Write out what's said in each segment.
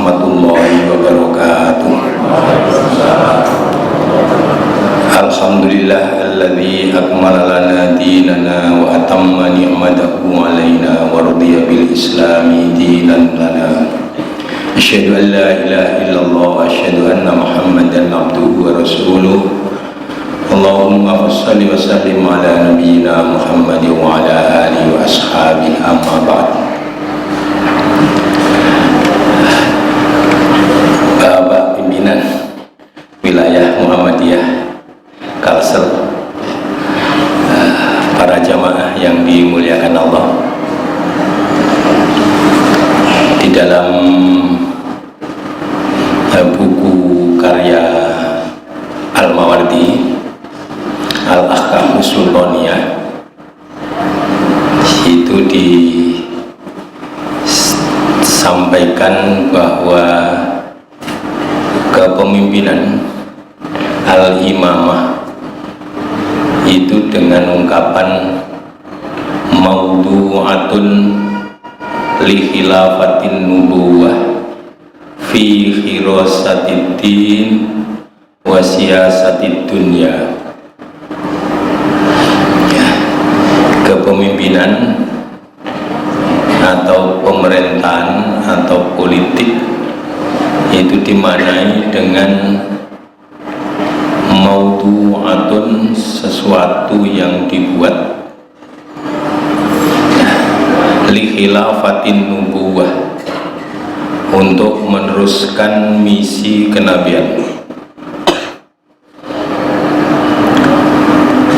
warahmatullahi wabarakatuh. Alhamdulillah alladzi akmala lana dinana wa atamma ni'matahu alaina wa radiya bil islami dinan lana. Asyhadu an la ilaha illallah wa asyhadu anna Muhammadan abduhu wa rasuluh. Allahumma shalli wa sallim ala nabiyyina Muhammad wa ala alihi wa ashabihi amma ba'd. Bapak pimpinan wilayah Muhammadiyah Kalsel, para jamaah yang dimuliakan Allah, di dalam buku karya Al-Mawardi Al-Ahkam Sultaniyah itu disampaikan bahwa kepemimpinan al-imamah itu dengan ungkapan mawdu'atun li khilafatin nubuwah fi khirasatid din wa siyasatid dunya. Kepemimpinan atau pemerintahan atau politik itu dimaknai dengan mawdu'atun, sesuatu yang dibuat li khilafatin nubuwah, untuk meneruskan misi kenabian.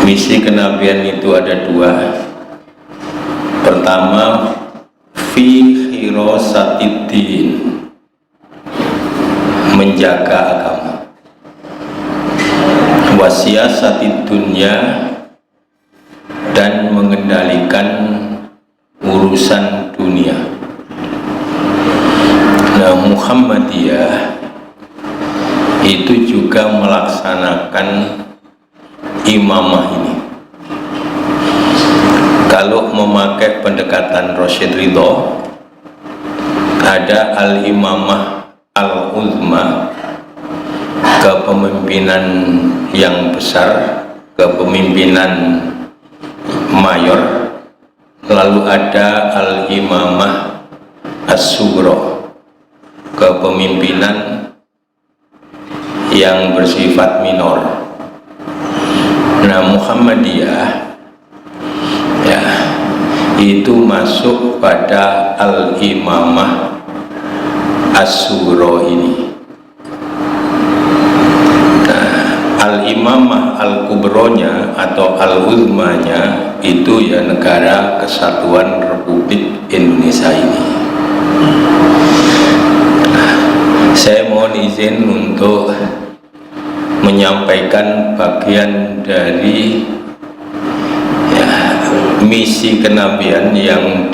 Misi kenabian itu ada dua. Pertama, fi khirasatiddin, menjaga agama. Wasiyasatid dunya, dan mengendalikan urusan dunia. Nah, Muhammadiyah itu juga melaksanakan imamah ini. Kalau memakai pendekatan Rasyid Ridho, ada al-imamah al-uzma, kepemimpinan yang besar, kepemimpinan mayor. Lalu ada al-imamah as-sughra, kepemimpinan yang bersifat minor. Nah, Muhammadiyah ya itu masuk pada al-imamah as-sughra ini. Al-imamah al-kubronya atau al-uzmanya itu ya Negara Kesatuan Republik Indonesia ini. Saya mohon izin untuk menyampaikan bagian dari misi kenabian yang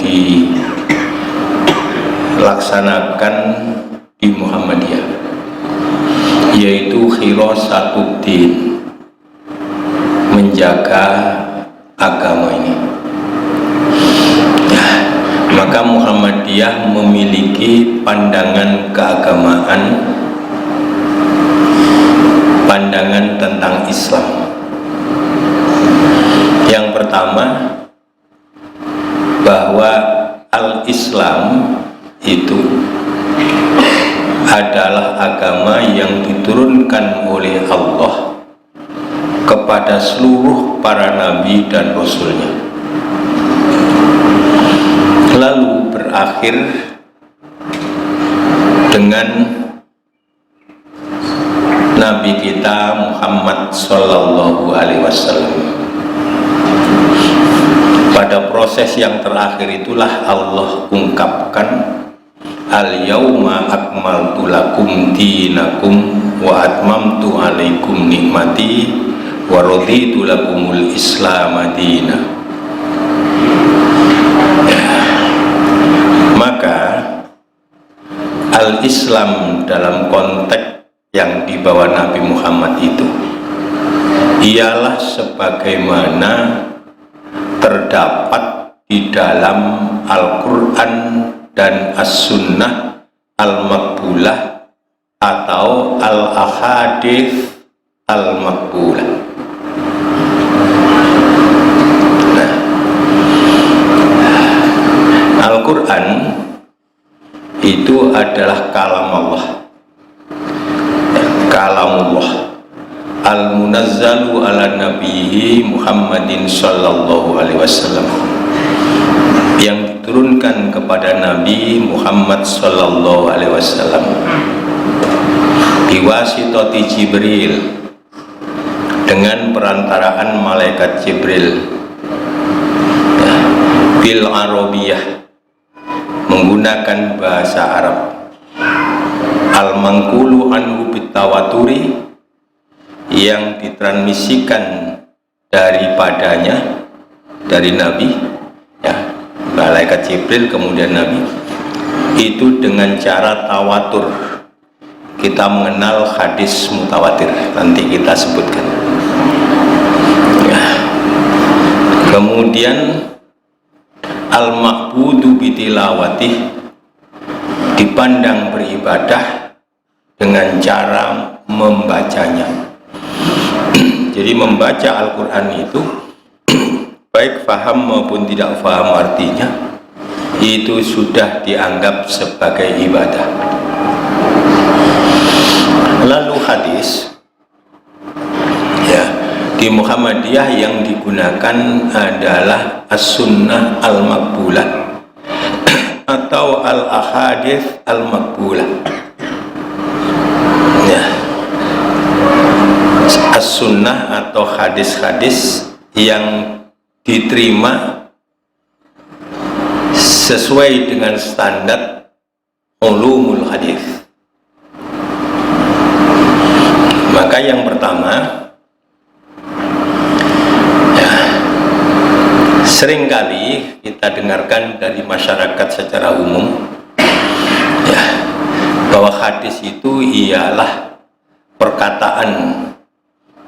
dilaksanakan di Muhammadiyah, yaitu khirasatuddin, menjaga agama ini. Maka Muhammadiyah memiliki pandangan keagamaan, pandangan tentang Islam. Yang pertama, bahwa al-Islam itu adalah agama yang diturunkan oleh Allah kepada seluruh para nabi dan rasulnya, lalu berakhir dengan Nabi kita Muhammad Sallallahu Alaihi Wasallam. Pada proses yang terakhir itulah Allah ungkapkan, al-yauma akmaltu lakum dinakum wa atmamtu alaikum nikmati wa raditu lakumul islam madina. Maka al-Islam dalam konteks yang dibawa Nabi Muhammad itu ialah sebagaimana terdapat di dalam Al-Quran dan As-Sunnah al-maqbulah atau al-ahadits al-maqbulah. Nah, Al-Quran itu adalah kalam Allah, kalamullah al-munazzalu ala nabiyhi Muhammadin sallallahu alaihi wasallam, yang diturunkan kepada Nabi Muhammad sallallahu alaihi wasallam biwasitati Jibril, dengan perantaraan malaikat Jibril, bil arabiyah, menggunakan bahasa Arab, al-mangkulu anhu bitawaturi, yang ditransmisikan daripadanya, dari Nabi, ya, malaikat Jibril kemudian Nabi, itu dengan cara tawatur. Kita mengenal hadis mutawatir, nanti kita sebutkan, ya. Kemudian al-ma'budu bitilawati, dipandang beribadah dengan cara membacanya. Jadi membaca Al-Quran itu baik faham maupun tidak faham artinya, itu sudah dianggap sebagai ibadah. Lalu hadis, ya, di Muhammadiyah yang digunakan adalah as-sunnah al-maqbulah atau al-ahadits al-maqbulah, ya. As-sunnah atau hadis-hadis yang diterima sesuai dengan standar ulumul hadis. Maka yang pertama, ya, seringkali kita dengarkan dari masyarakat secara umum, ya, bahwa hadis itu ialah perkataan,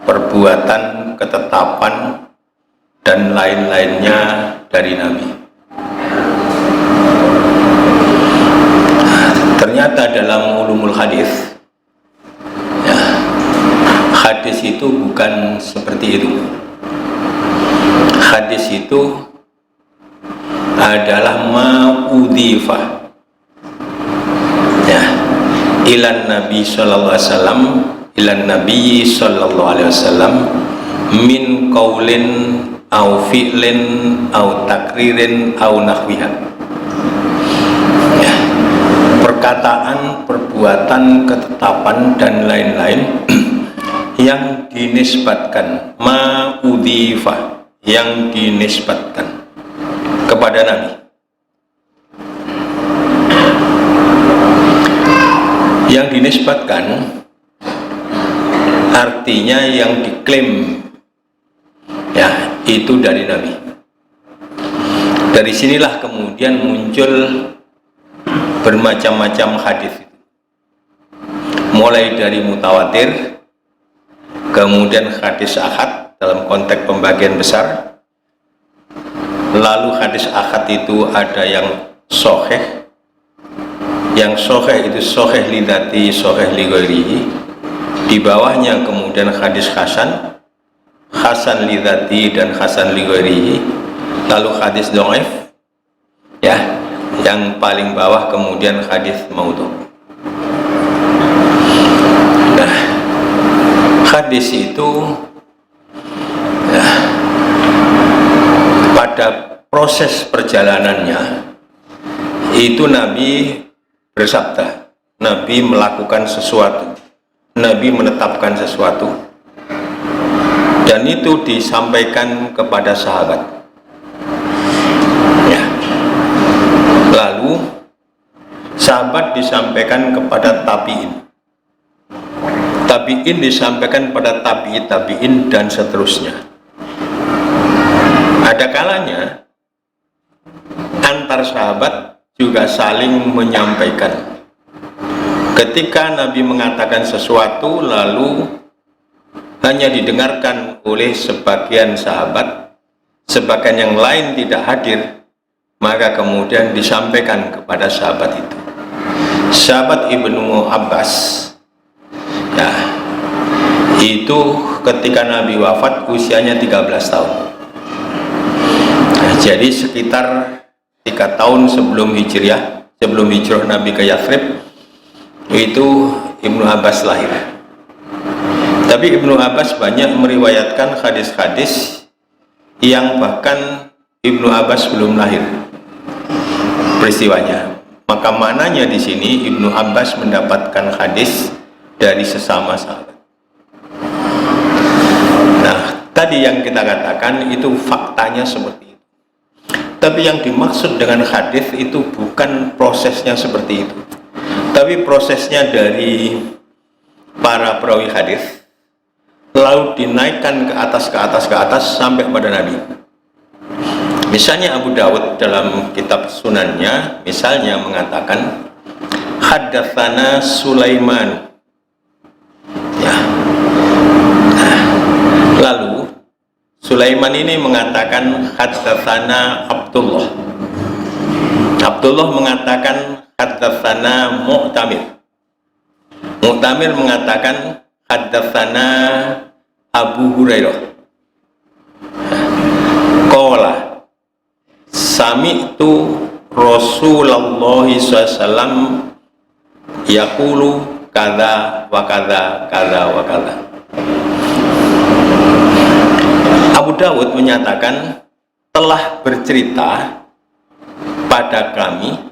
perbuatan, ketetapan, dan lain-lainnya dari Nabi. Ternyata dalam ulumul hadis, ya, hadis itu bukan seperti itu. Hadis itu adalah ma'udhifah, ya, ilan Nabi sallallahu alaihi wasallam, ilan Nabi sallallahu alaihi wasallam, min qaulin au fi'lin au takririn au nahwiha, ya, perkataan, perbuatan, ketetapan, dan lain-lain yang dinisbatkan, ma'udhifah, yang dinisbatkan kepada Nabi. Yang dinisbatkan artinya yang diklaim, ya, itu dari Nabi. Dari sinilah kemudian muncul bermacam-macam hadis, mulai dari mutawatir, kemudian hadis ahad dalam konteks pembagian besar, lalu hadis ahad itu ada yang sahih, yang sahih itu sahih lidzati, sahih li ghairihi, di bawahnya kemudian hadis hasan, hasan lidzati dan hasan li ghairihi, lalu hadis dhaif, ya, yang paling bawah kemudian hadis maudhu. Nah, hadis itu, ya, pada proses perjalanannya itu Nabi bersabda, Nabi melakukan sesuatu, Nabi menetapkan sesuatu, dan itu disampaikan kepada sahabat, ya. Lalu sahabat disampaikan kepada tabi'in, tabi'in disampaikan pada tabi'in dan seterusnya. Ada kalanya antar sahabat juga saling menyampaikan. Ketika Nabi mengatakan sesuatu lalu hanya didengarkan oleh sebagian sahabat, sebagian yang lain tidak hadir, maka kemudian disampaikan kepada sahabat itu. Sahabat Ibnu Abbas, ya, itu ketika Nabi wafat usianya 13 tahun. Nah, jadi sekitar 3 tahun sebelum hijrah Nabi ke Yathrib, itu Ibnu Abbas lahir. Tapi Ibnu Abbas banyak meriwayatkan hadis-hadis yang bahkan Ibnu Abbas belum lahir peristiwanya. Maka mananya di sini Ibnu Abbas mendapatkan hadis dari sesama sahabat. Nah, tadi yang kita katakan itu faktanya seperti itu. Tapi yang dimaksud dengan hadis itu bukan prosesnya seperti itu. Tapi prosesnya dari para perawi hadis lalu dinaikkan ke atas sampai pada Nabi. Misalnya Abu Dawud dalam kitab Sunannya misalnya mengatakan haddatsana Sulaiman, ya. Nah, lalu Sulaiman ini mengatakan haddatsana Abdullah. Abdullah mengatakan haddatsana Mu'tamir. Mu'tamir mengatakan haddatsana Abu Hurairah. Qala sami'tu Rasulullah SAW yaqulu kadza wa kadza kadza wa kadza. Abu Dawud menyatakan telah bercerita pada kami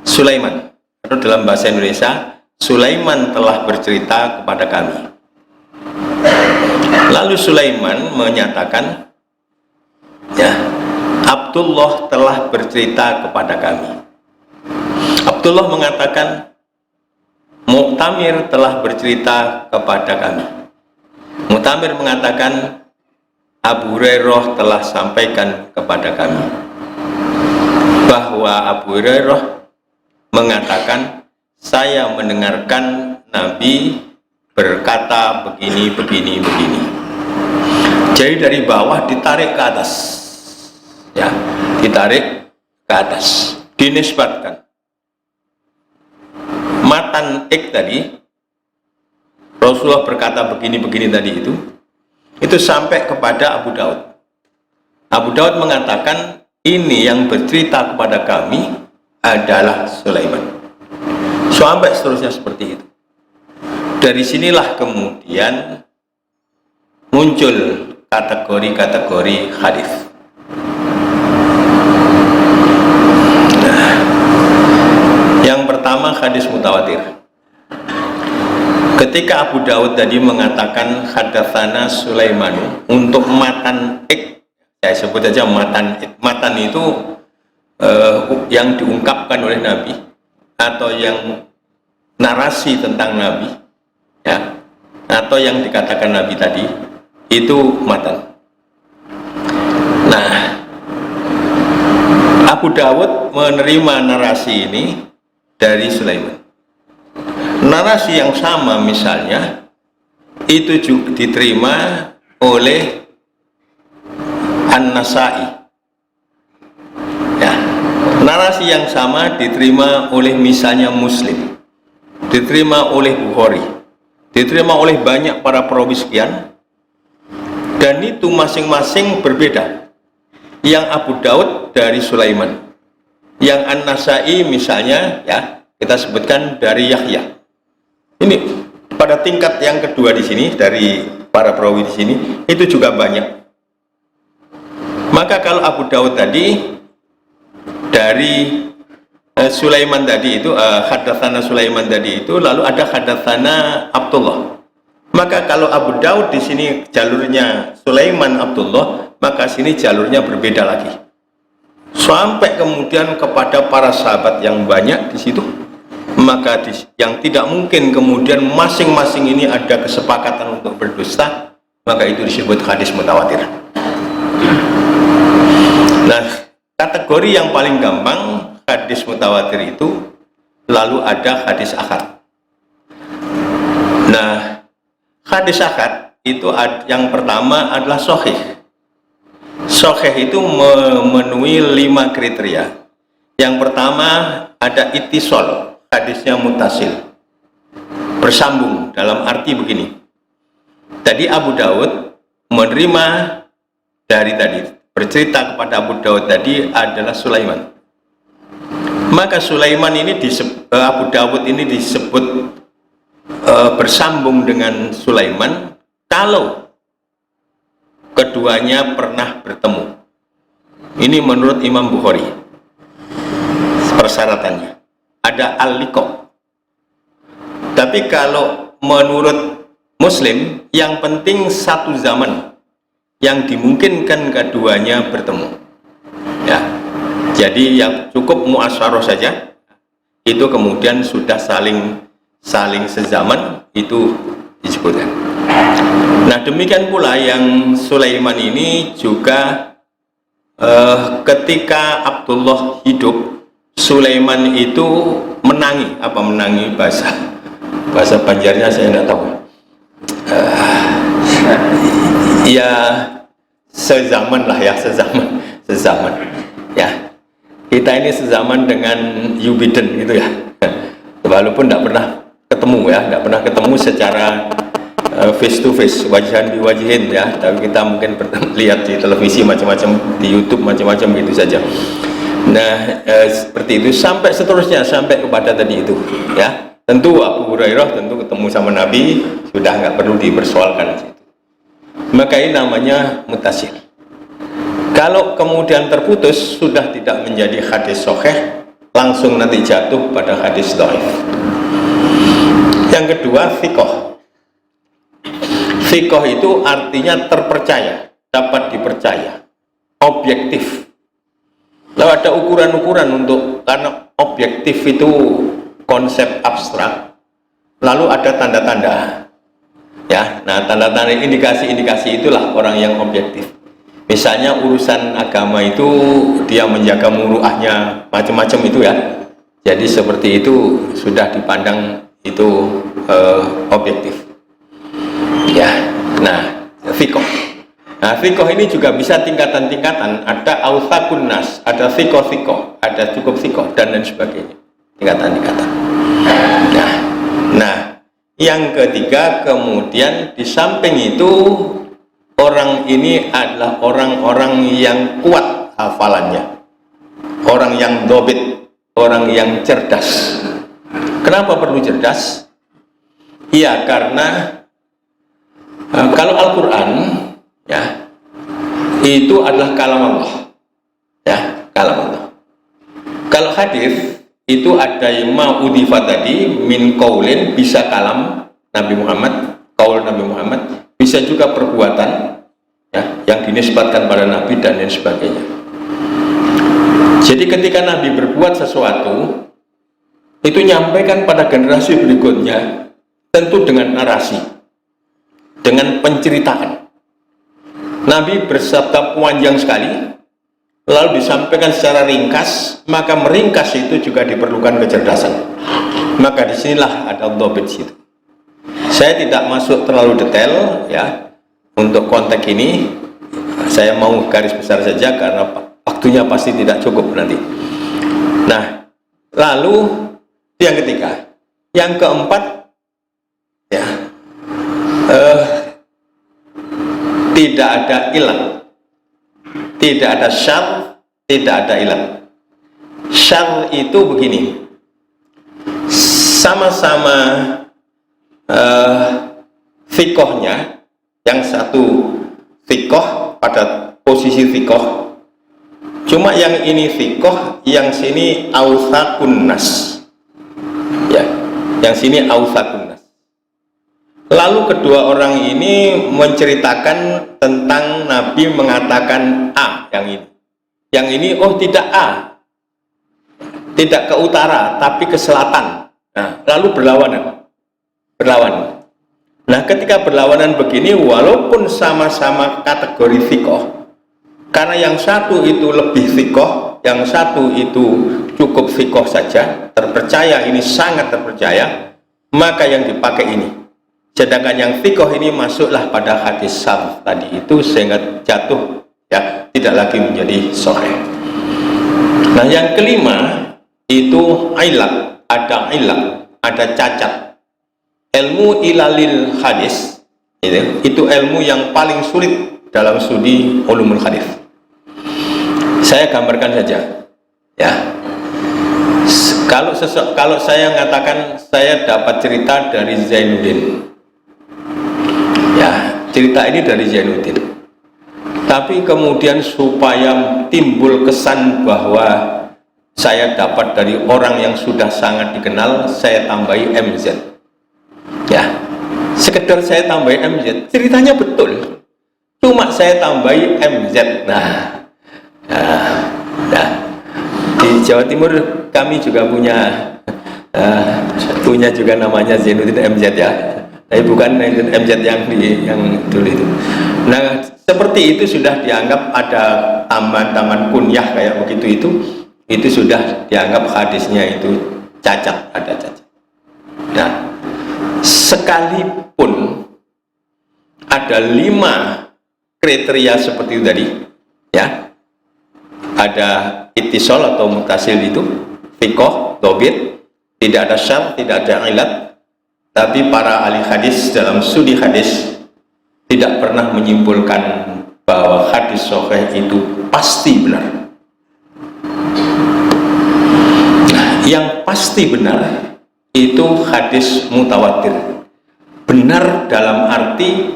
Sulaiman, atau dalam bahasa Indonesia Sulaiman telah bercerita kepada kami. Lalu Sulaiman menyatakan, ya, Abdullah telah bercerita kepada kami. Abdullah mengatakan Mu'tamir telah bercerita kepada kami. Mu'tamir mengatakan Abu Hurairah telah sampaikan kepada kami bahwa Abu Hurairah mengatakan saya mendengarkan Nabi berkata begini. Jadi dari bawah ditarik ke atas, ya, ditarik ke atas, dinisbatkan. Matan tadi Rasulullah berkata begini tadi itu sampai kepada Abu Daud. Abu Daud mengatakan ini yang bercerita kepada kami adalah Sulaiman. Sampai seterusnya seperti itu. Dari sinilah kemudian muncul kategori-kategori hadis. Nah, yang pertama hadis mutawatir. Ketika Abu Dawud tadi mengatakan haddatsana Sulaiman untuk matan saya sebut saja matan itu yang diungkapkan oleh Nabi atau yang narasi tentang Nabi, ya, atau yang dikatakan Nabi tadi itu matan. Nah, Abu Dawud menerima narasi ini dari Sulaiman. Narasi yang sama misalnya itu juga diterima oleh An-Nasa'i, ya. Narasi yang sama diterima oleh misalnya Muslim, diterima oleh Bukhari, diterima oleh banyak para perawi sekian, dan itu masing-masing berbeda. Yang Abu Daud dari Sulaiman, yang An-Nasa'i misalnya, ya, kita sebutkan dari Yahya. Ini pada tingkat yang kedua di sini dari para perawi di sini itu juga banyak. Maka kalau Abu Daud tadi dari Sulaiman tadi itu haddatsana Sulaiman tadi itu, lalu ada haddatsana Abdullah. Maka kalau Abu Daud di sini jalurnya Sulaiman Abdullah, maka sini jalurnya berbeda lagi. Sampai kemudian kepada para sahabat yang banyak di situ. Maka yang tidak mungkin kemudian masing-masing ini ada kesepakatan untuk berdusta, maka itu disebut hadis mutawatir. Nah, kategori yang paling gampang hadis mutawatir itu, lalu ada hadis ahad. Nah, hadis ahad itu yang pertama adalah sahih. Sahih itu memenuhi 5 kriteria. Yang pertama ada ittisal. hadisnya mutasil, bersambung, dalam arti begini. Tadi Abu Daud menerima dari tadi, bercerita kepada Abu Daud tadi adalah Sulaiman. Maka Sulaiman ini Abu Dawud ini disebut bersambung dengan Sulaiman kalau keduanya pernah bertemu. Ini menurut Imam Bukhari persyaratannya ada al-liqa. Tapi kalau menurut Muslim, yang penting satu zaman yang dimungkinkan keduanya bertemu. Ya, jadi yang cukup muasyarah saja, itu kemudian sudah saling sezaman, itu disebutkan. Nah, demikian pula yang Sulaiman ini juga ketika Abdullah hidup, Sulaiman itu menangi, bahasa Banjarnya saya tidak tahu. Ya sezaman lah ya, sezaman ya. Kita ini sezaman dengan Joe Biden gitu ya, walaupun tidak pernah ketemu ya, tidak pernah ketemu secara face to face, wajahan diwajihin ya, tapi kita mungkin lihat di televisi macam-macam, di YouTube macam-macam gitu saja. Nah, seperti itu sampai seterusnya, sampai kepada tadi itu ya. Tentu Abu Hurairah tentu ketemu sama Nabi, sudah nggak perlu dipersoalkan. Maka ini namanya mutasil. Kalau kemudian terputus, sudah tidak menjadi hadis sahih, langsung nanti jatuh pada hadis dhaif. Yang kedua, thiqah. Thiqah itu artinya terpercaya, dapat dipercaya, objektif. Lalu ada ukuran-ukuran karena objektif itu konsep abstrak, lalu ada tanda-tanda ya. Nah, tanda-tanda indikasi-indikasi itulah orang yang objektif. Misalnya urusan agama itu dia menjaga muruahnya macam-macam itu ya, jadi seperti itu sudah dipandang itu objektif ya. Nah, thiqah. Nah, thiqah ini juga bisa tingkatan-tingkatan, ada awthaqun nas, ada thiqah, ada cukup thiqah dan lain sebagainya, tingkatan-tingkatan. Nah, yang ketiga kemudian di samping itu orang ini adalah orang-orang yang kuat hafalannya, orang yang dobit, orang yang cerdas. Kenapa perlu cerdas? Iya, karena kalau Al-Quran ya itu adalah kalam Allah ya, kalam Allah. Kalau hadis itu ada yang ma'udifat tadi min qaulin, bisa kalam Nabi Muhammad, qaul Nabi Muhammad, bisa juga perbuatan ya, yang dinisbatkan pada Nabi dan lain sebagainya. Jadi ketika Nabi berbuat sesuatu, itu nyampaikan pada generasi berikutnya, tentu dengan narasi, dengan penceritaan. Nabi bersabda panjang sekali, lalu disampaikan secara ringkas, maka meringkas itu juga diperlukan kecerdasan. Maka disinilah ada dhabit situ. Saya tidak masuk terlalu detail ya untuk konteks ini. Saya mau garis besar saja karena waktunya pasti tidak cukup nanti. Nah, lalu yang ketiga, yang keempat ya, tidak ada ilah, tidak ada syar, tidak ada ilah. Syar itu begini, sama-sama thiqahnya, yang satu thiqah pada posisi thiqah, cuma yang ini thiqah, yang sini awthaqun nas ya, yang sini awthaqun nas. Lalu kedua orang ini menceritakan tentang Nabi mengatakan A, yang ini oh tidak A, tidak ke utara tapi ke selatan. Nah, lalu berlawanan. Nah, ketika berlawanan begini, walaupun sama-sama kategori thiqah, karena yang satu itu lebih thiqah, yang satu itu cukup thiqah saja, terpercaya, ini sangat terpercaya, maka yang dipakai ini. Sedangkan yang thiqah ini masuklah pada hadis syadz tadi itu, sehingga jatuh ya, tidak lagi menjadi sahih. Nah, yang kelima itu ilat. ada ilah, ada cacat. Ilmu ilalil hadis itu ilmu yang paling sulit dalam studi ulumul hadis. Saya gambarkan saja, ya. Kalau saya mengatakan saya dapat cerita dari Zainuddin, ya, cerita ini dari Zainuddin. Tapi kemudian supaya timbul kesan bahwa saya dapat dari orang yang sudah sangat dikenal, saya tambahi MZ. Ya, sekedar saya tambahi MZ, ceritanya betul. Cuma saya tambahi MZ. Nah, di Jawa Timur kami juga punya juga namanya Zainuddin MZ, ya. Tapi bukan MZ yang dulu itu. Nah, seperti itu sudah dianggap ada tambahan kunyah kayak begitu itu sudah dianggap hadisnya itu cacat, ada cacat. Nah, sekalipun ada 5 kriteria seperti itu tadi, ya, ada ittisal atau mutasil itu, thiqah, dobit, tidak ada syarh, tidak ada ilat, tapi para ahli hadis dalam studi hadis tidak pernah menyimpulkan bahwa hadis sahih itu pasti benar. Yang pasti benar itu hadis mutawatir. Benar dalam arti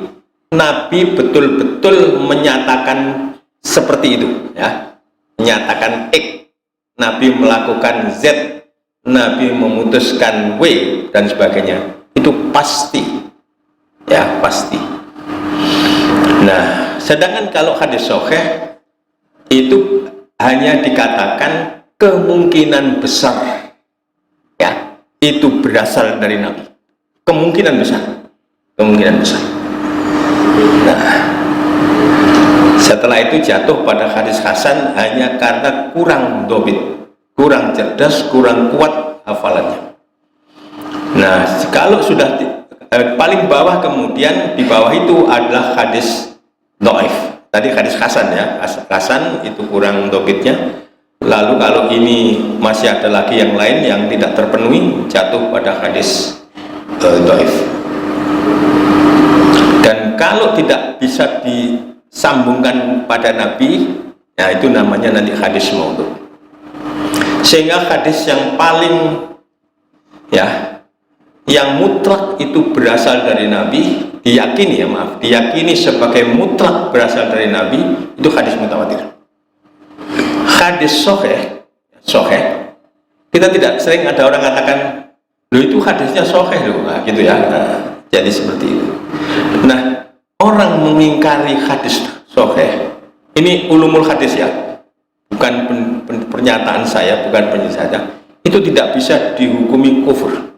Nabi betul-betul menyatakan seperti itu, ya. Menyatakan X, Nabi melakukan Z, Nabi memutuskan W dan sebagainya. Itu pasti, ya, pasti. Nah, sedangkan kalau hadis sahih itu hanya dikatakan kemungkinan besar, ya, itu berasal dari Nabi. Kemungkinan besar. Nah, setelah itu jatuh pada hadis hasan hanya karena kurang dobit, kurang cerdas, kurang kuat hafalannya. Nah, kalau sudah paling bawah, kemudian di bawah itu adalah hadis dhaif. Tadi hadis hasan, ya, hasan itu kurang dobitnya. Lalu kalau ini masih ada lagi yang lain yang tidak terpenuhi, jatuh pada hadis dhaif. Dan kalau tidak bisa disambungkan pada Nabi, ya, itu namanya nanti hadis maudhu. Sehingga hadis yang paling, ya, yang mutlak itu berasal dari Nabi, diyakini sebagai mutlak berasal dari Nabi, itu hadis mutawatir. Hadis sahih, kita tidak sering ada orang mengatakan, loh itu hadisnya sahih loh, nah, gitu, ya. Nah, jadi seperti itu. Nah, orang mengingkari hadis sahih, ini ulumul hadis, ya, bukan pernyataan saya, bukan penjelasan saya, itu tidak bisa dihukumi kufur.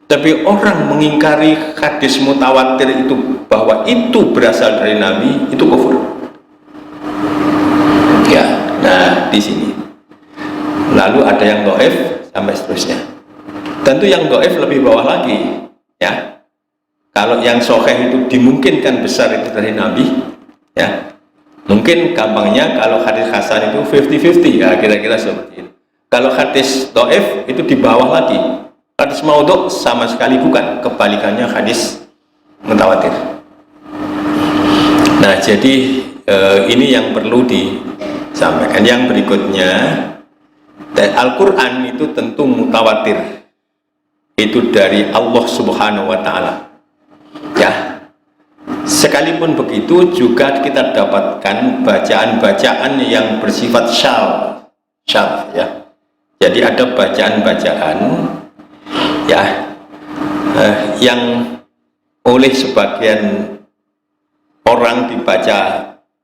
Tapi orang mengingkari hadis mutawatir itu bahwa itu berasal dari Nabi, itu kufur. Ya, nah di sini. Lalu ada yang dhaif sampai seterusnya. Tentu yang dhaif lebih bawah lagi, ya. Kalau yang sahih itu dimungkinkan besar itu dari Nabi, ya. Mungkin gampangnya kalau hadis hasan itu 50-50, ya, kira-kira seperti itu. Kalau hadis dhaif itu di bawah lagi. Hadis maudhu sama sekali bukan, kebalikannya hadis mutawatir. Nah, jadi ini yang perlu disampaikan. Yang berikutnya, Al-Quran itu tentu mutawatir, itu dari Allah Subhanahu wa Ta'ala, ya. Sekalipun begitu juga kita dapatkan bacaan-bacaan yang bersifat syadz, ya. Jadi ada bacaan-bacaan, ya, yang oleh sebagian orang dibaca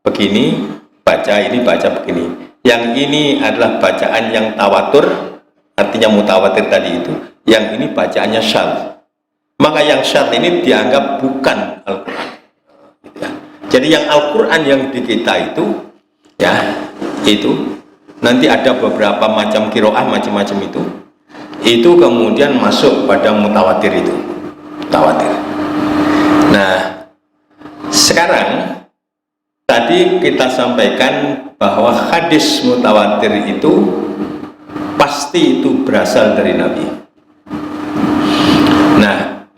begini, baca begini. Yang ini adalah bacaan yang tawatur, artinya mutawatir tadi itu. Yang ini bacaannya syadz. Maka yang syadz ini dianggap bukan Al-Quran. Ya. Jadi yang Al-Quran yang di kita itu, ya, itu nanti ada beberapa macam qiraah, macam-macam itu kemudian masuk pada mutawatir itu, mutawatir. Nah, sekarang tadi kita sampaikan bahwa hadis mutawatir itu pasti itu berasal dari Nabi.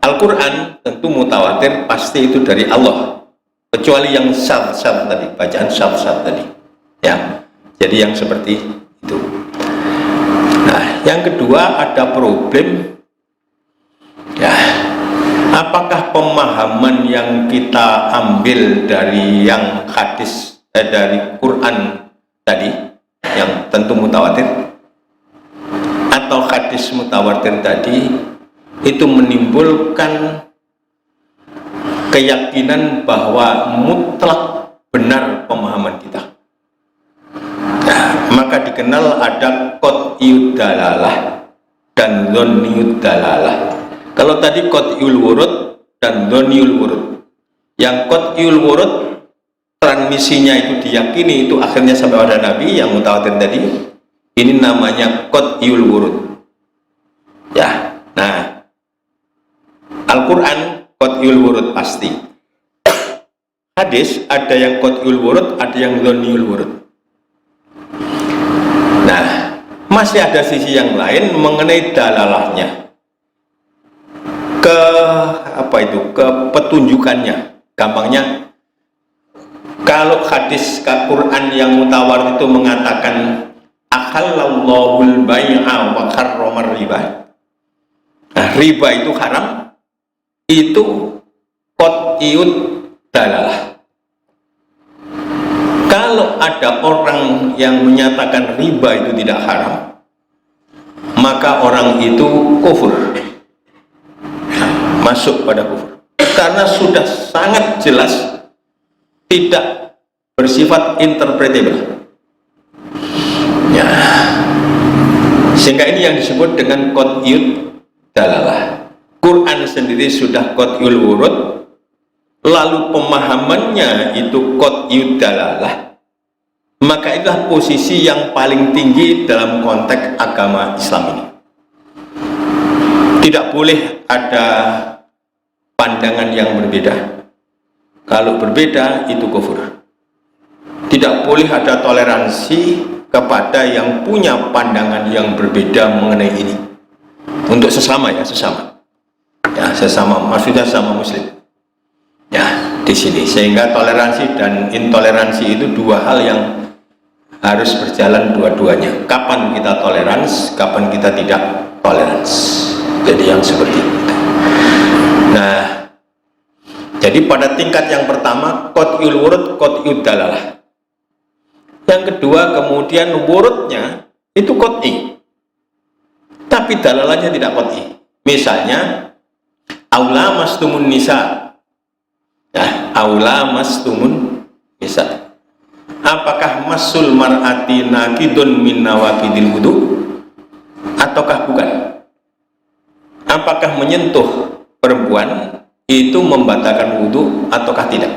Al-Quran tentu mutawatir pasti itu dari Allah, kecuali yang syadz tadi, bacaan syadz tadi ya. Jadi yang seperti itu. Nah, yang kedua ada problem ya, apakah pemahaman yang kita ambil dari yang hadis dari Quran tadi yang tentu mutawatir atau hadis mutawatir tadi itu menimbulkan keyakinan bahwa mutlak benar pemahaman kita. Nah, maka dikenal ada qat'iyud dalalah dan dhanniyud dalalah. Kalau tadi qat'iyul wurud dan dhanniyul wurud, yang qat'iyul wurud transmisinya itu diyakini itu akhirnya sampai pada Nabi, yang mutawatir tadi ini namanya qat'iyul wurud ya. Nah, Al-Quran qat'iyul wurud pasti, hadis ada yang qat'iyul wurud, ada yang dhanniyul wurud. Nah, masih ada sisi yang lain mengenai dalalahnya, ke petunjukannya. Gampangnya, kalau hadis Quran yang mutawar itu mengatakan ahallallahu bai'a wa harramar riba, nah, riba itu haram, itu qat'iyud dalalah. Kalau ada orang yang menyatakan riba itu tidak haram, maka orang itu kufur, masuk pada kufur, karena sudah sangat jelas tidak bersifat interpretable ya. Sehingga ini yang disebut dengan qat'iyud dalalah. Quran sendiri sudah qat'iyul wurud, lalu pemahamannya itu qat'iyud dalalah, maka itulah posisi yang paling tinggi dalam konteks agama Islam ini. Tidak boleh ada pandangan yang berbeda. Kalau berbeda itu kufur. Tidak boleh ada toleransi kepada yang punya pandangan yang berbeda mengenai ini. Untuk sesama ya, sesama. Ya, sesama, maksudnya sama muslim. Ya, di sini. Sehingga toleransi dan intoleransi itu dua hal yang harus berjalan dua-duanya. Kapan kita tolerans, kapan kita tidak tolerans. Jadi yang seperti itu. Nah, jadi pada tingkat yang pertama qat'iyul wurud, qat'iyud dalalah. Yang kedua kemudian wurudnya itu qat'i, tapi dalalahnya tidak qat'i. Misalnya aula mastumun nisa ya, aula mastumun nisa, apakah masul mar'ati naqidun min nawaqidil wudu ataukah bukan? Apakah menyentuh perempuan itu membatalkan wudhu ataukah tidak?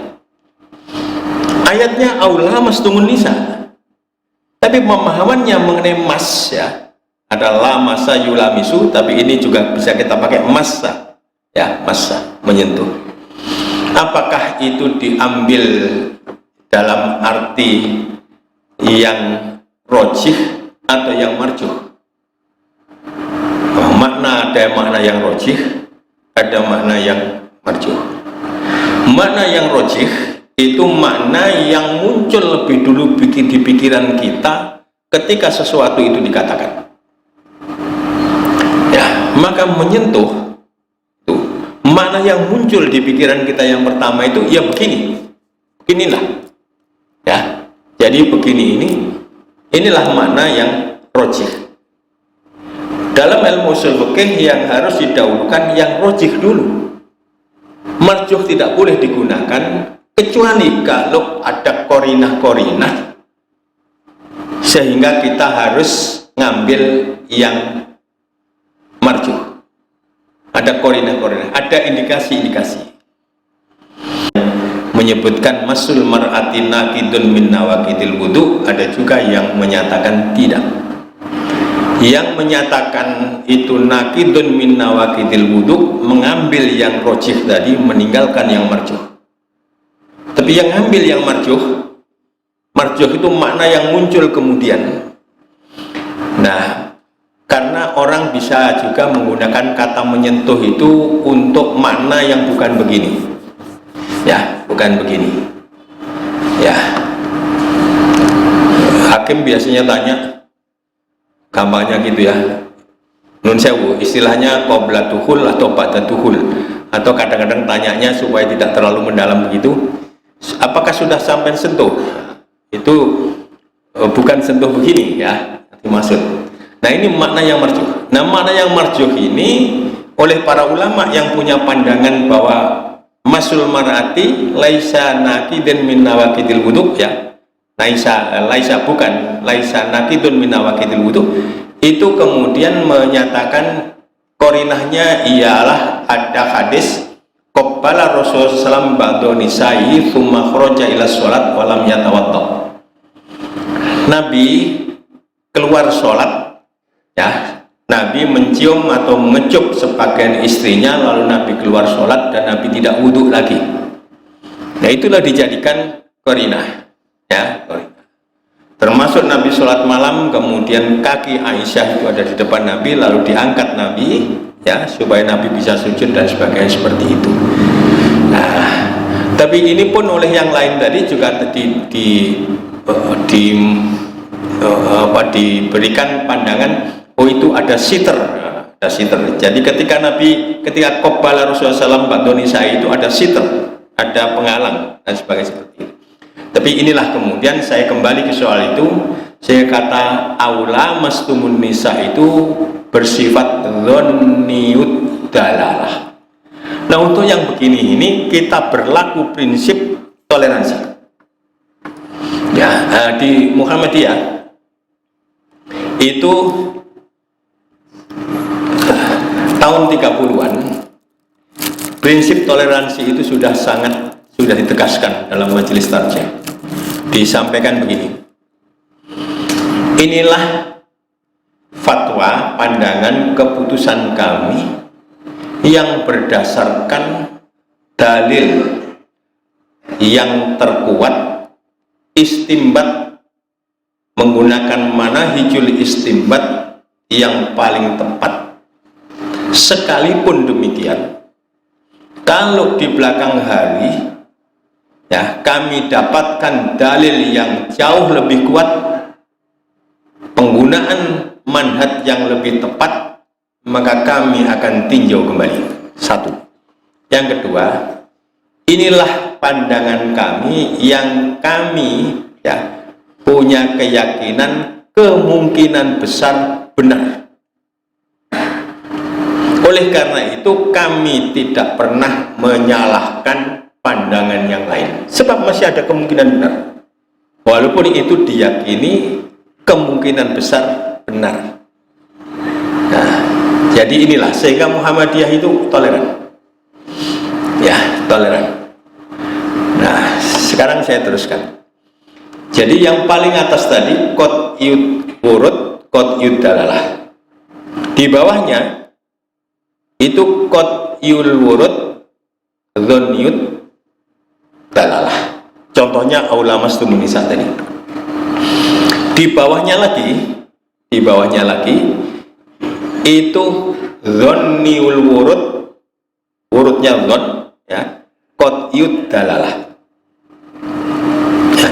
Ayatnya aula mastumun nisa, tapi pemahamannya mengenai mas ya, adalah masa yulamisu, tapi ini juga bisa kita pakai masa ya, masa menyentuh. Apakah itu diambil dalam arti yang rojih atau yang marjuh? Makna, ada makna yang rojih, ada makna yang marjuh. Makna yang rojih itu makna yang muncul lebih dulu di pikiran kita ketika sesuatu itu dikatakan ya, maka menyentuh itu makna yang muncul di pikiran kita yang pertama itu ya begini, beginilah ya, jadi begini, inilah makna yang rojih. Dalam ilmu ushul fikih yang harus didahulukan yang rojih dulu. Marjuh tidak boleh digunakan kecuali kalau ada korinah-korinah sehingga kita harus ngambil yang marjuh. Ada korinah-korinah, ada indikasi-indikasi menyebutkan masul mar'ati naqidun min nawaqidil wudu, ada juga yang menyatakan tidak. Yang menyatakan itu naqidun min nawaqidil wudu mengambil yang rojih tadi, meninggalkan yang marjuh. Tapi yang ambil yang marjuh itu makna yang muncul kemudian. Nah, karena orang bisa juga menggunakan kata menyentuh itu untuk makna yang bukan begini. Ya, bukan begini. Ya. Hakim biasanya tanya, gampangnya gitu ya. Nun sewu, istilahnya qabla dukhul atau ba'da dukhul. Atau kadang-kadang tanyanya supaya tidak terlalu mendalam begitu. Apakah sudah sampai sentuh? Itu bukan sentuh begini ya, dimaksud. Nah, ini makna yang marjuh. Nah, makna yang marjuh ini oleh para ulama yang punya pandangan bahwa masul mar'ati laisa nakidun min nawaqidil wudu ya. Laisa nakidun min nawaqidil wudu. Itu kemudian menyatakan korinahnya ialah ada hadis qabbala Rasulullah sallallahu ba'da nisa'i tsumma kharaja ila sholat wa lam yatawadda. Nabi keluar sholat ya, Nabi mencium atau mengecup sebagian istrinya, lalu Nabi keluar sholat dan Nabi tidak wudhu lagi. Nah, itulah dijadikan qarinah ya, termasuk Nabi sholat malam, kemudian kaki Aisyah itu ada di depan Nabi, lalu diangkat Nabi ya, supaya Nabi bisa sujud dan sebagainya seperti itu. Nah, tapi ini pun oleh yang lain tadi juga diberikan pandangan, oh itu ada siter. Jadi ketika qabbala Rasulullah SAW ba'da nisa'i itu ada siter, ada penghalang dan sebagainya seperti itu. Tapi inilah kemudian saya kembali ke soal itu, saya kata aula mastumun nisa itu bersifat dhanniyud dalalah. Nah, untuk yang begini ini kita berlaku prinsip toleransi. Ya, di Muhammadiyah itu tahun 30-an prinsip toleransi itu sudah ditegaskan dalam majelis tarjih. Disampaikan begini, inilah fatwa, pandangan, keputusan kami yang berdasarkan dalil yang terkuat, istimbat, menggunakan manahijul istimbat yang paling tepat. Sekalipun demikian, kalau di belakang hari ya kami dapatkan dalil yang jauh lebih kuat, penggunaan manhaj yang lebih tepat, maka kami akan tinjau kembali. Satu. Yang kedua, inilah pandangan kami yang kami ya punya keyakinan kemungkinan besar benar. Oleh karena itu kami tidak pernah menyalahkan pandangan yang lain, sebab masih ada kemungkinan benar, walaupun itu diyakini kemungkinan besar benar. Nah, jadi inilah sehingga Muhammadiyah itu toleran ya, toleran. Nah, sekarang saya teruskan. Jadi yang paling atas tadi qat'iyud wurud, qat'iyud dalalah. Di bawahnya itu qat'iyul wurud, dhanniyud dalalah. Contohnya aula mastumun nisa tadi. Di bawahnya lagi itu dhanniyul wurud, wurudnya dhon ya, qat'iyud dalalah. Ya,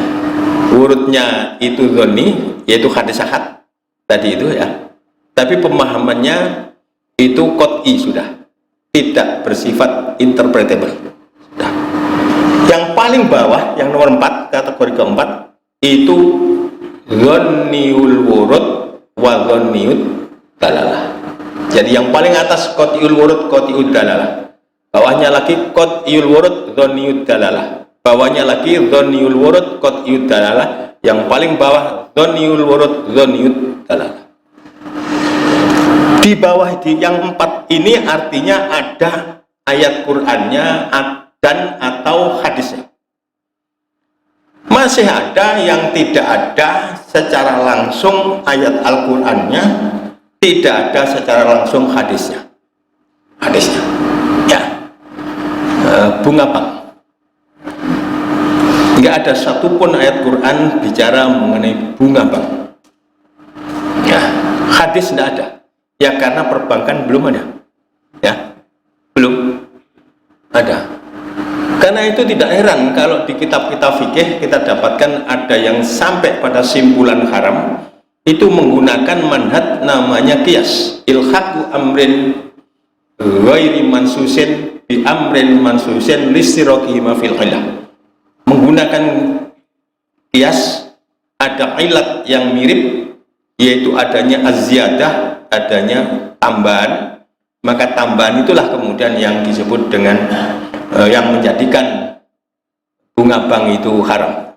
wurudnya itu dhonni, yaitu hadis ahad tadi itu ya. Tapi pemahamannya itu qat'i, sudah tidak bersifat interpretable. Sudah. Yang paling bawah, yang nomor 4, kategori keempat, itu dhanniyul wurud wa dhanniyud dalalah. Jadi yang paling atas qat'iyul wurud, qat'iyud dalalah. Bawahnya lagi qat'iyul wurud, dhanniyud dalalah. Bawahnya lagi dhanniyul wurud, qat'iyud dalalah. Yang paling bawah dhanniyul wurud, dhanniyud dalalah. Di bawah yang 4 ini artinya ada ayat Qur'annya dan atau hadisnya. Masih ada yang tidak ada secara langsung ayat Al-Qur'annya, tidak ada secara langsung hadisnya. Ya, bunga bang. Nggak ada satupun ayat Quran bicara mengenai bunga bang. Ya, hadis tidak ada. Ya karena perbankan belum ada. Ya, belum ada. Karena itu tidak heran kalau di kitab-kitab fikih kita dapatkan ada yang sampai pada simpulan haram itu menggunakan manhaj namanya qiyas. Ilhaqu amrin ghairi mansusin bi amrin mansusin listiraqihima fil illah. Menggunakan qiyas, ada ilat yang mirip, yaitu adanya az-ziyadah, adanya tambahan, maka tambahan itulah kemudian yang disebut dengan yang menjadikan bunga bank itu haram.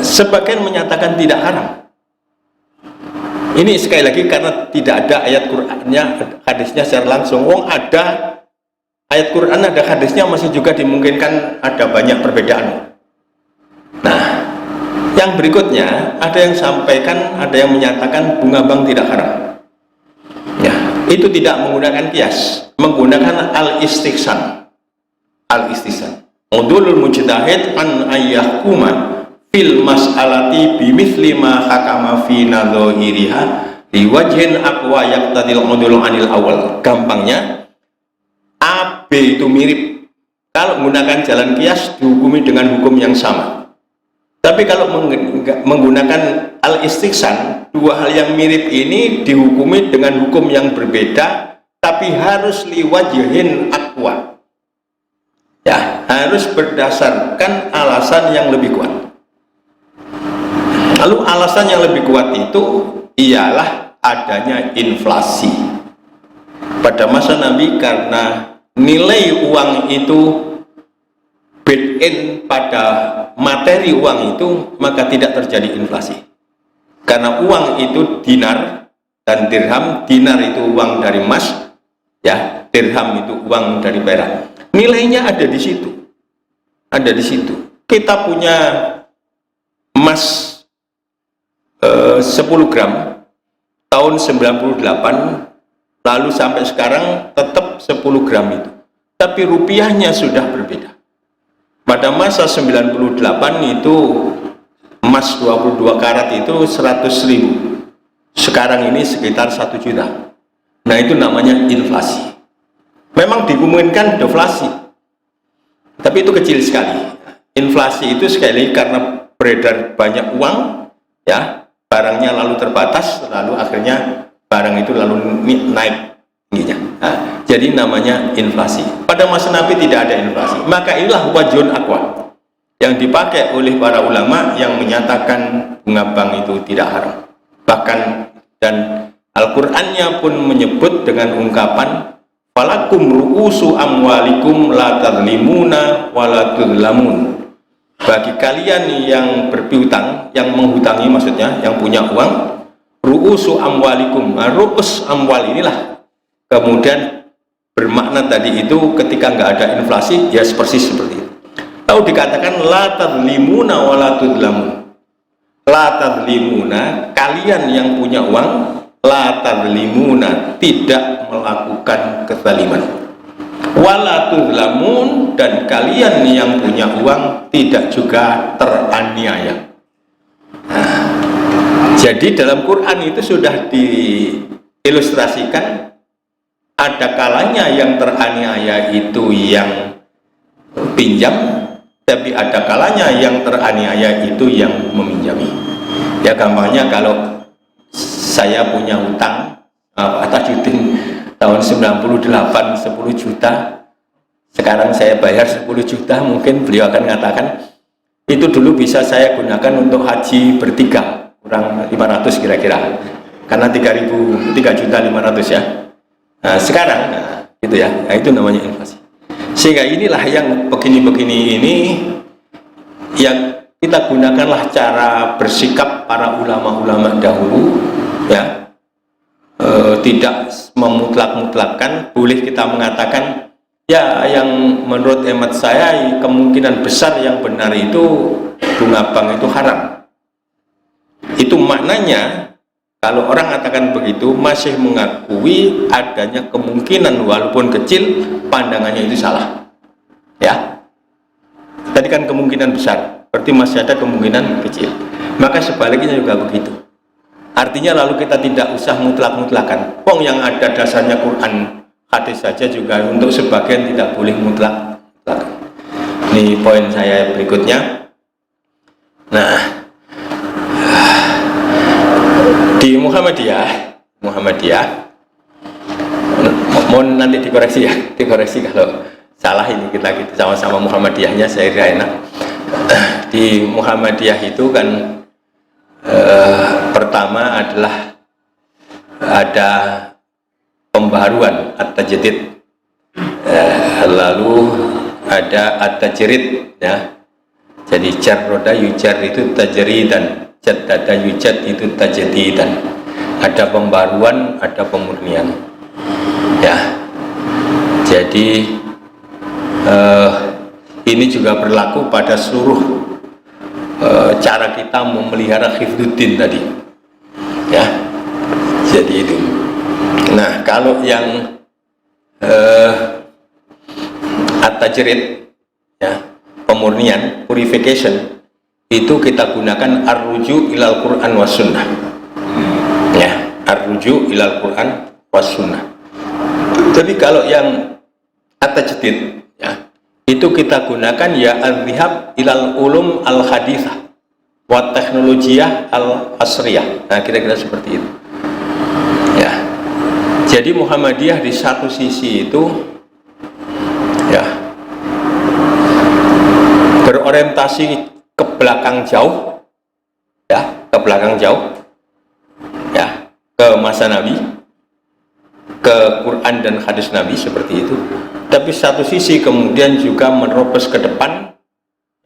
Sebagian menyatakan tidak haram. Ini sekali lagi karena tidak ada ayat Qur'annya, hadisnya secara langsung. Ada ayat Qur'an, ada hadisnya, masih juga dimungkinkan ada banyak perbedaan. Nah, yang berikutnya ada yang sampaikan, ada yang menyatakan bunga bank tidak haram. Ya, itu tidak menggunakan qiyas, menggunakan al-istihsan. Al-istihsan. Udulul mujtahid an ayyahkuma fil mas'alati bimithli ma hakama fi nadhahiriha liwajhin aqwa yaqtadil udul anil awal. Gampangnya, A, B itu mirip. Kalau menggunakan jalan qiyas dihukumi dengan hukum yang sama. Tapi kalau menggunakan al-istihsan, dua hal yang mirip ini dihukumi dengan hukum yang berbeda, tapi harus liwajhin aqwa. Ya, harus berdasarkan alasan yang lebih kuat. Lalu alasan yang lebih kuat itu ialah adanya inflasi. Pada masa Nabi, karena nilai uang itu built-in pada materi uang itu, maka tidak terjadi inflasi. Karena uang itu dinar dan dirham. Dinar itu uang dari emas, ya, dirham itu uang dari perak. Nilainya ada di situ. Ada di situ. Kita punya emas 10 gram tahun 98, lalu sampai sekarang tetap 10 gram itu. Tapi rupiahnya sudah berbeda. Pada masa 98 itu emas 22 karat itu 100.000. Sekarang ini sekitar 1 juta. Nah, itu namanya inflasi. Memang dimungkinkan deflasi, tapi itu kecil sekali. Inflasi itu sekali karena beredar banyak uang, ya, barangnya lalu terbatas, lalu akhirnya barang itu lalu naik tingginya. Nah, jadi namanya inflasi. Pada masa Nabi tidak ada inflasi. Maka inilah wajhun aqwa yang dipakai oleh para ulama yang menyatakan bunga bank itu tidak haram. Bahkan dan Al-Qur'annya pun menyebut dengan ungkapan falakum ru'usu amwalikum la tadlimuna wa la tudlamun. Bagi kalian yang berpiutang, yang menghutangi maksudnya, yang punya uang, ru'usu amwalikum. Nah, ru'us amwal inilah kemudian bermakna tadi itu ketika nggak ada inflasi, ya persis seperti itu. Lalu dikatakan la tadlimuna wa la tudlamun. La tadlimuna, kalian yang punya uang, la tadlimuna, tidak melakukan kezaliman. Wala tudlamun, dan kalian yang punya uang tidak juga teraniaya. Nah, jadi dalam Quran itu sudah diilustrasikan, ada kalanya yang teraniaya itu yang pinjam, tapi ada kalanya yang teraniaya itu yang meminjami. Ya, gampangnya kalau saya punya hutang Tajudin tahun 98 10 juta, sekarang saya bayar 10 juta, mungkin beliau akan mengatakan itu dulu bisa saya gunakan untuk haji bertiga, kurang 500 kira-kira, karena 3.500 ya. Nah, sekarang gitu ya. Nah, itu namanya inflasi. Sehingga inilah yang begini-begini ini yang kita gunakanlah cara bersikap para ulama-ulama dahulu, ya. Tidak memutlak-mutlakkan. Boleh kita mengatakan ya, yang menurut hemat saya kemungkinan besar yang benar itu bunga bank itu haram. Itu maknanya kalau orang katakan begitu masih mengakui adanya kemungkinan walaupun kecil pandangannya itu salah. Ya, tadi kan kemungkinan besar, berarti masih ada kemungkinan kecil. Maka sebaliknya juga begitu. Artinya lalu kita tidak usah mutlak-mutlakan. Wong yang ada dasarnya Quran, hadis saja juga untuk sebagian tidak boleh mutlak-mutlakan. Ini poin saya berikutnya. Nah, di Muhammadiyah, mohon nanti dikoreksi ya, dikoreksi kalau salah ini kita sama-sama Muhammadiyahnya, saya kira enak. Di Muhammadiyah itu kan pertama adalah ada pembaharuan at-tajdid, lalu ada at-tajrid ya. Jadi jarroda yujar itu tajridan, jaddada yujad itu tajdidan. Ada pembaharuan, ada pemurnian ya. Jadi ini juga berlaku pada seluruh cara kita memelihara hifdzuddin tadi ya. Jadi itu. Nah, kalau yang at-tajrid ya, pemurnian, purification, itu kita gunakan ar-ruju ilal Quran was sunnah ya, ar-ruju ilal Quran was sunnah. Tapi kalau yang at-tajdid ya, itu kita gunakan ya al-dhihab ilal ulum al-hadithah wa teknologiyah al-asriyah. Nah, kira-kira seperti itu ya. Jadi Muhammadiyah di satu sisi itu ya berorientasi ke belakang jauh ya, ke belakang jauh ya, ke masa Nabi, ke Quran dan hadis Nabi seperti itu. Tapi satu sisi kemudian juga menerobos ke depan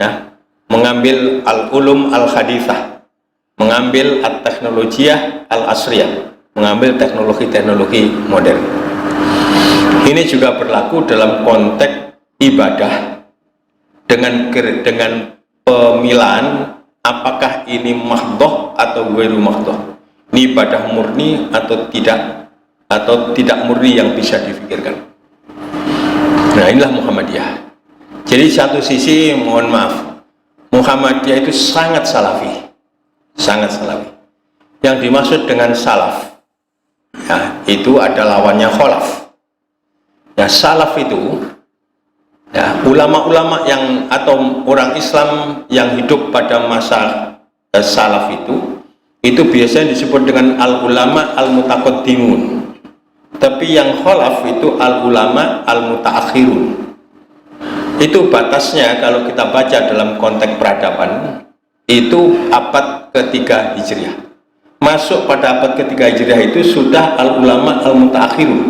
ya, mengambil al-ulum al-hadithah, mengambil at-teknologiyah al-asriyah, mengambil teknologi-teknologi modern. Ini juga berlaku dalam konteks ibadah dengan pemilahan apakah ini mahdhah atau ghairu mahdhah, ini ibadah murni atau tidak murni yang bisa difikirkan. Nah, inilah Muhammadiyah. Jadi satu sisi, mohon maaf, Muhammadiyah itu sangat salafi, sangat salafi. Yang dimaksud dengan salaf ya, itu ada lawannya kholaf ya. Salaf itu ya, ulama-ulama yang atau orang Islam yang hidup pada masa salaf itu biasanya disebut dengan al-ulama al-mutaqaddimun. Tapi yang kholaf itu al-ulama al-mutaakhirun. Itu batasnya kalau kita baca dalam konteks peradaban itu abad ketiga Hijriah. Masuk pada abad ketiga Hijriah itu sudah al-ulama al-mutaakhirun,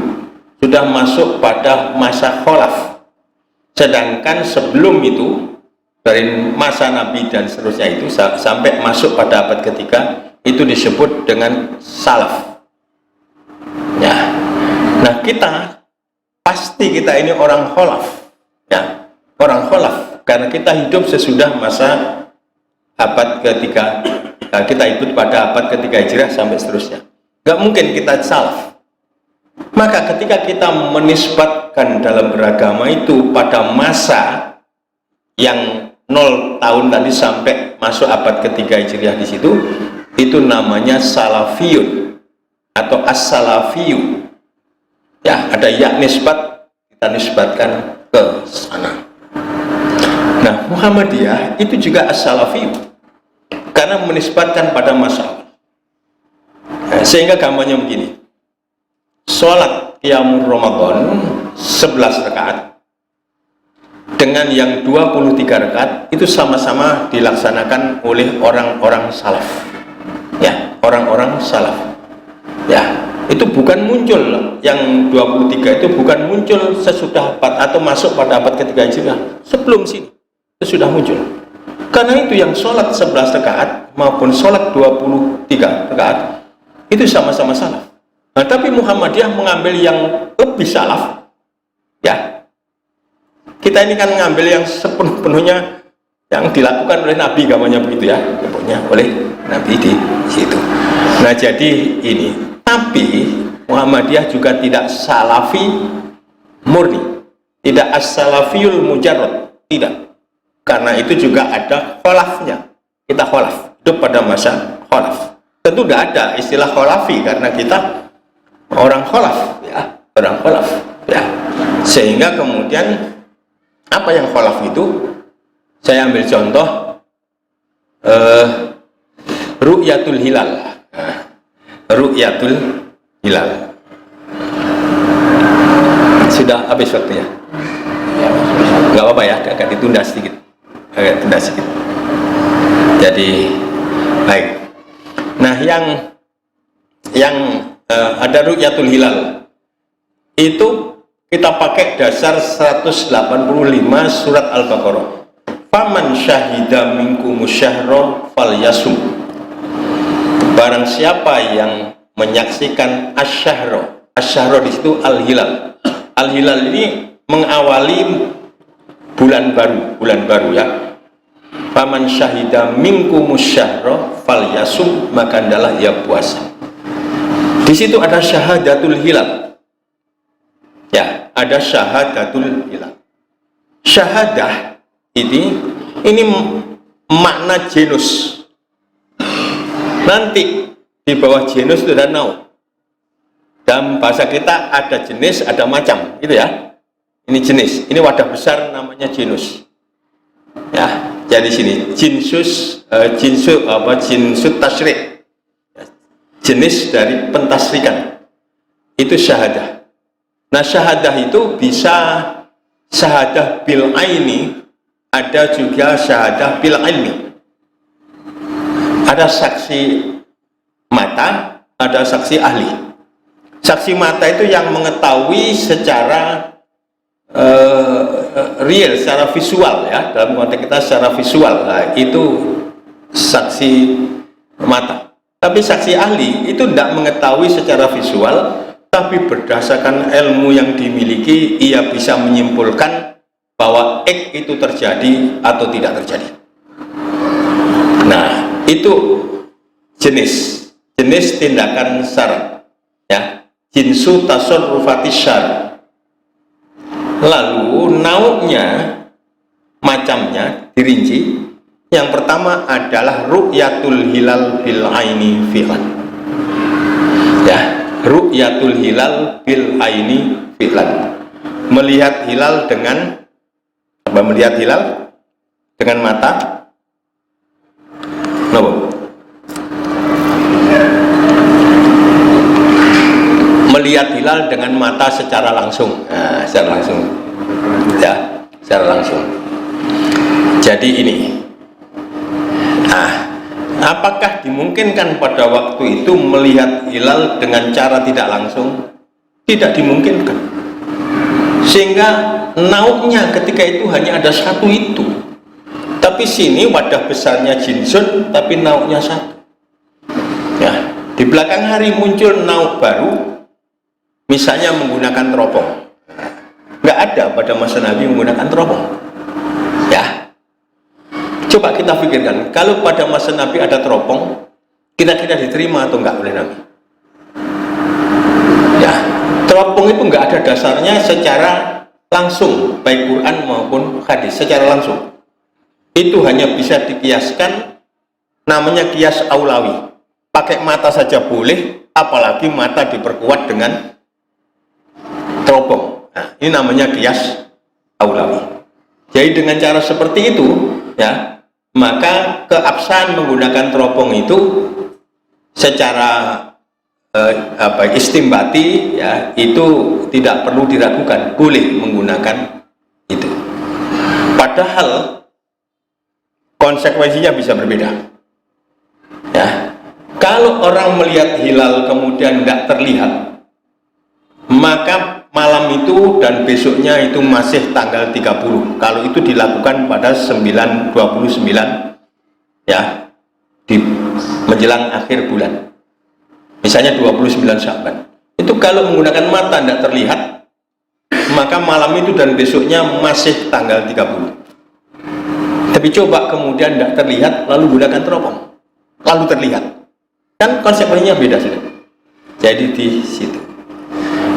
sudah masuk pada masa kholaf. Sedangkan sebelum itu, dari masa Nabi dan seterusnya itu sampai masuk pada abad ketiga itu disebut dengan salaf ya. Nah, kita pasti kita ini orang kholaf ya, orang kholaf karena kita hidup sesudah masa abad ketiga, kita hidup pada abad ketiga Hijriah sampai seterusnya. Gak mungkin kita salaf. Maka ketika kita menisbatkan dalam beragama itu pada masa yang 0 tahun tadi sampai masuk abad ketiga Hijriah di situ, itu namanya salafiyun atau as-salafiyu. Ya, ada ya nisbat, kita nisbatkan ke sana. Nah, Muhammadiyah itu juga as-salafiyu karena menisbatkan pada masa awal. Nah, sehingga gambarnya begini. Sholat qiyamul Ramadan 11 rakaat dengan yang 23 rakaat itu sama-sama dilaksanakan oleh orang-orang salaf ya, orang-orang salaf ya. Itu bukan muncul, yang 23 itu bukan muncul sesudah abad atau masuk pada abad ketiga Hijriah. Sebelum sini itu sudah muncul. Karena itu yang sholat 11 rakaat maupun sholat 23 rakaat itu sama-sama salaf. Nah, tapi Muhammadiyah mengambil yang lebih salaf ya. Kita ini kan mengambil yang sepenuh-penuhnya yang dilakukan oleh Nabi, gamanya begitu ya, pokoknya oleh Nabi di situ. Nah, jadi ini. Tapi Muhammadiyah juga tidak salafi murni, tidak as-salafiyul mujarrad, tidak. Karena itu juga ada kholafnya. Kita kholaf, hidup pada masa kholaf. Tentu tidak ada istilah kholafi karena kita orang kholaf, ya, orang kholaf, ya. Sehingga kemudian apa yang kholaf itu? Saya ambil contoh ru'yatul hilal. Nah, ru'yatul hilal. Sudah habis waktunya. Nggak apa-apa ya, agak ditunda sedikit. Agak tunda sedikit. Jadi baik. Nah, yang ada ru'yatul hilal itu kita pakai dasar 185 surat Al-Baqarah. Faman syahida minkumus syahra falyasum. Barang siapa yang menyaksikan asyahra. Asyahra di situ al-hilal. Al-hilal ini mengawali bulan baru ya. Faman syahida minkumus syahra falyasum, maka adalah ia puasa. Di situ ada syahadatul hilal. Ya, ada syahadatul hilal. Syahadah ini makna genus. Nanti di bawah genus itu ada nau. Dalam bahasa kita ada jenis, ada macam, gitu ya. Ini jenis, ini wadah besar namanya genus. Ya, jadi sini jinsus tasyrik. Jenis dari pentasrikan. Itu syahadah. Nah, syahadah itu bisa syahadah bil aini, ada juga syahadah bil ilmi. Ada saksi mata, ada saksi ahli. Saksi mata itu yang mengetahui secara real, secara visual ya, dalam konteks kita secara visual. Nah, itu saksi mata. Tapi saksi ahli itu tidak mengetahui secara visual, tapi berdasarkan ilmu yang dimiliki, ia bisa menyimpulkan bahwa X itu terjadi atau tidak terjadi. Nah, itu jenis tindakan syarat, ya, jinsu tasarrufatis syarat. Lalu nau'nya, macamnya dirinci. Yang pertama adalah ru'yatul hilal bil aini fi'lan. Ya, ru'yatul hilal bil aini fi'lan. Melihat hilal dengan apa? Melihat hilal dengan mata. Kenapa? Melihat hilal dengan mata secara langsung. Nah, secara langsung. Ya, secara langsung. Jadi ini. Nah, apakah dimungkinkan pada waktu itu melihat hilal dengan cara tidak langsung? Tidak dimungkinkan. Sehingga nau'nya ketika itu hanya ada satu itu. Tapi sini wadah besarnya jinsun, tapi nau'nya satu. Ya, di belakang hari muncul nauk baru, misalnya menggunakan teropong. Nggak ada pada masa Nabi menggunakan teropong. Ya, coba kita pikirkan, kalau pada masa Nabi ada teropong, kira-kira diterima atau enggak oleh Nabi? Ya, teropong itu enggak ada dasarnya secara langsung, baik Quran maupun hadis, secara langsung. Itu hanya bisa dikiaskan, namanya kias aulawi. Pakai mata saja boleh, apalagi mata diperkuat dengan teropong. Nah, ini namanya kias aulawi. Jadi dengan cara seperti itu, ya, maka keabsahan menggunakan teropong itu secara istimbati, ya, itu tidak perlu diragukan, boleh menggunakan itu. Padahal konsekuensinya bisa berbeda. Ya, kalau orang melihat hilal kemudian tidak terlihat, maka malam itu dan besoknya itu masih tanggal 30. Kalau itu dilakukan pada 9/29, ya, di menjelang akhir bulan, misalnya 29 Sya'ban, itu kalau menggunakan mata tidak terlihat, maka malam itu dan besoknya masih tanggal 30. Tapi coba kemudian tidak terlihat lalu gunakan teropong, lalu terlihat, kan konsekuensinya beda sudah. Jadi di situ.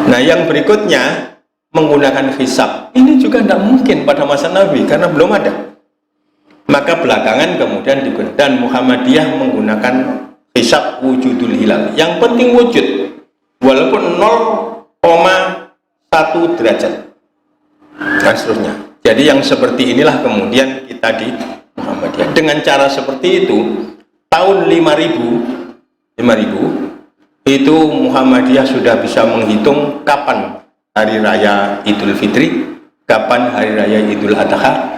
Nah, yang berikutnya menggunakan hisab, ini juga tidak mungkin pada masa Nabi karena belum ada. Maka belakangan kemudian digunakan, dan Muhammadiyah menggunakan hisab wujudul hilal. Yang penting wujud, walaupun 0,1 derajat dan seterusnya. Jadi yang seperti inilah kemudian kita di Muhammadiyah. Dengan cara seperti itu, tahun 5000 itu Muhammadiyah sudah bisa menghitung kapan hari raya Idul Fitri, kapan hari raya Idul Adha,